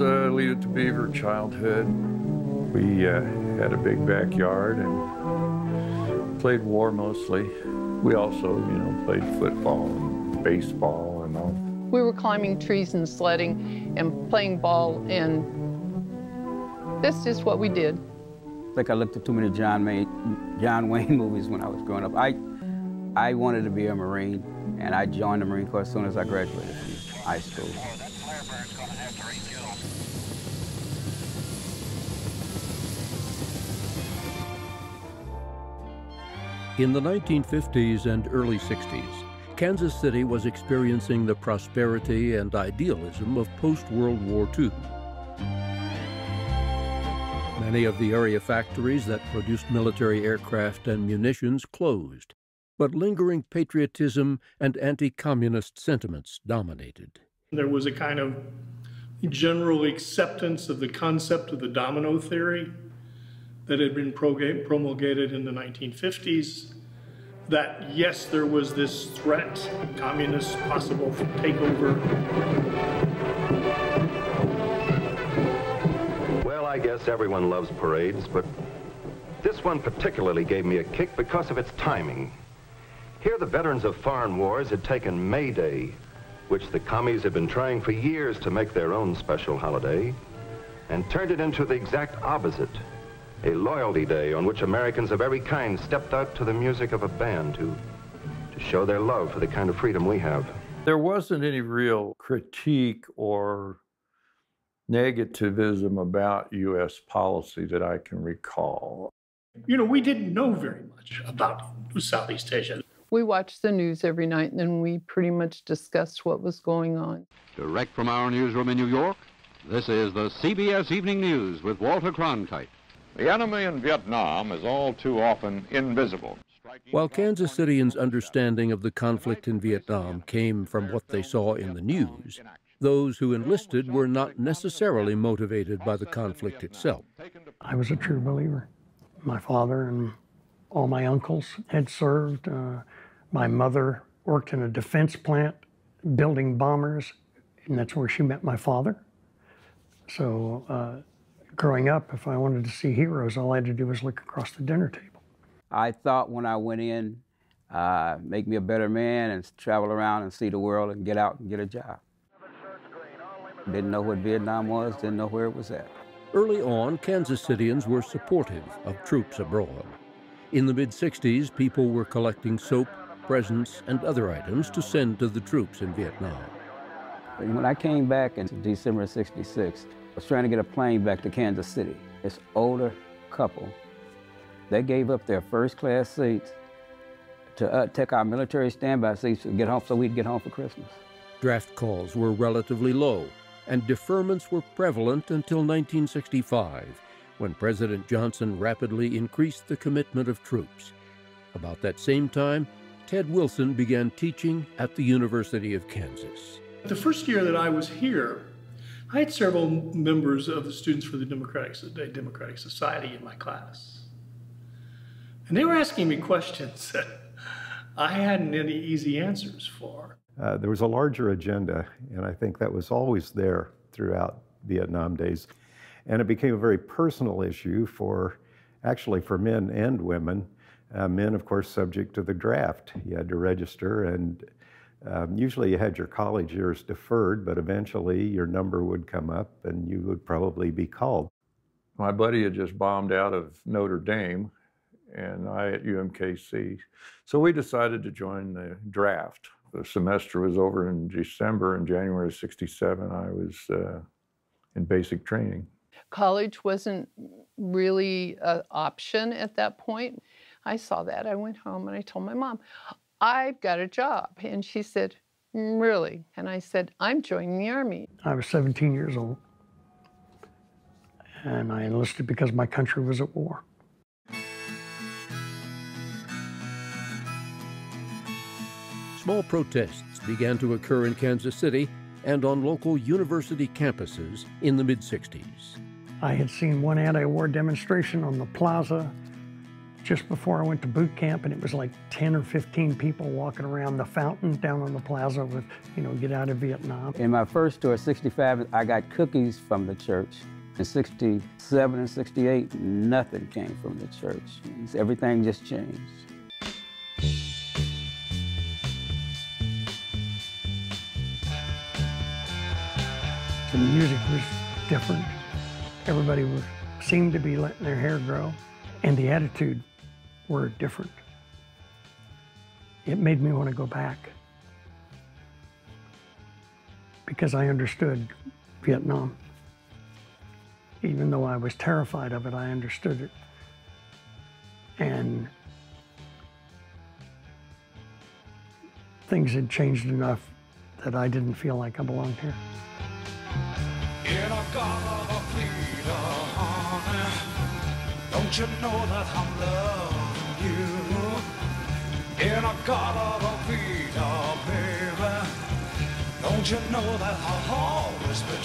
Leave It to Beaver childhood. We had a big backyard and played war mostly. We also, played football and baseball and all. We were climbing trees and sledding and playing ball, and that's just what we did. I think I looked at too many John Wayne movies when I was growing up. I wanted to be a Marine, and I joined the Marine Corps as soon as I graduated from high school. In the 1950s and early 60s, Kansas City was experiencing the prosperity and idealism of post-World War II. Many of the area factories that produced military aircraft and munitions closed, but lingering patriotism and anti-communist sentiments dominated. There was a kind of general acceptance of the concept of the domino theory that had been promulgated in the 1950s, that yes, there was this threat, communists possible takeover. Well, I guess everyone loves parades, but this one particularly gave me a kick because of its timing. Here the veterans of foreign wars had taken May Day, which the commies had been trying for years to make their own special holiday, and turned it into the exact opposite, a loyalty day on which Americans of every kind stepped out to the music of a band to show their love for the kind of freedom we have. There wasn't any real critique or negativism about U.S. policy that I can recall. We didn't know very much about Southeast Asia. We watched the news every night, and then we pretty much discussed what was going on. Direct from our newsroom in New York, this is the CBS Evening News with Walter Cronkite. The enemy in Vietnam is all too often invisible. While Kansas Cityans' understanding of the conflict in Vietnam came from what they saw in the news, those who enlisted were not necessarily motivated by the conflict itself. I was a true believer. My father and all my uncles had served. My mother worked in a defense plant building bombers, and that's where she met my father. So growing up, if I wanted to see heroes, all I had to do was look across the dinner table. I thought when I went in, make me a better man and travel around and see the world and get out and get a job. Didn't know what Vietnam was, didn't know where it was at. Early on, Kansas Cityans were supportive of troops abroad. In the mid-60s, people were collecting soap, presents, and other items to send to the troops in Vietnam. When I came back in December of '66, I was trying to get a plane back to Kansas City. This older couple, they gave up their first-class seats to take our military standby seats to get home so we'd get home for Christmas. Draft calls were relatively low, and deferments were prevalent until 1965, when President Johnson rapidly increased the commitment of troops. About that same time, Ted Wilson began teaching at the University of Kansas. The first year that I was here, I had several members of the Students for the Democratic Society in my class. And they were asking me questions that I hadn't any easy answers for. There was a larger agenda, and I think that was always there throughout Vietnam days. And it became a very personal issue actually for men and women. Men, of course, subject to the draft. You had to register, and usually you had your college years deferred, but eventually your number would come up and you would probably be called. My buddy had just bombed out of Notre Dame, and I at UMKC. So we decided to join the draft. The semester was over in December. In January of '67, I was in basic training. College wasn't really an option at that point. I saw that. I went home and I told my mom, I've got a job. And she said, really? And I said, I'm joining the Army. I was 17 years old, and I enlisted because my country was at war. Small protests began to occur in Kansas City and on local university campuses in the mid-60s. I had seen one anti-war demonstration on the plaza just before I went to boot camp, and it was like 10 or 15 people walking around the fountain down on the plaza with, you know, get out of Vietnam. In my first tour, 65, I got cookies from the church. In 67 and 68, nothing came from the church. Everything just changed. The music was different. Everybody seemed to be letting their hair grow, and the attitude were different. It made me want to go back because I understood Vietnam. Even though I was terrified of it, I understood it. And things had changed enough that I didn't feel like I belonged here. In a God of a freedom, honey, don't you know that I'm loving you? In a God of a freedom, baby, don't you know that I'll always be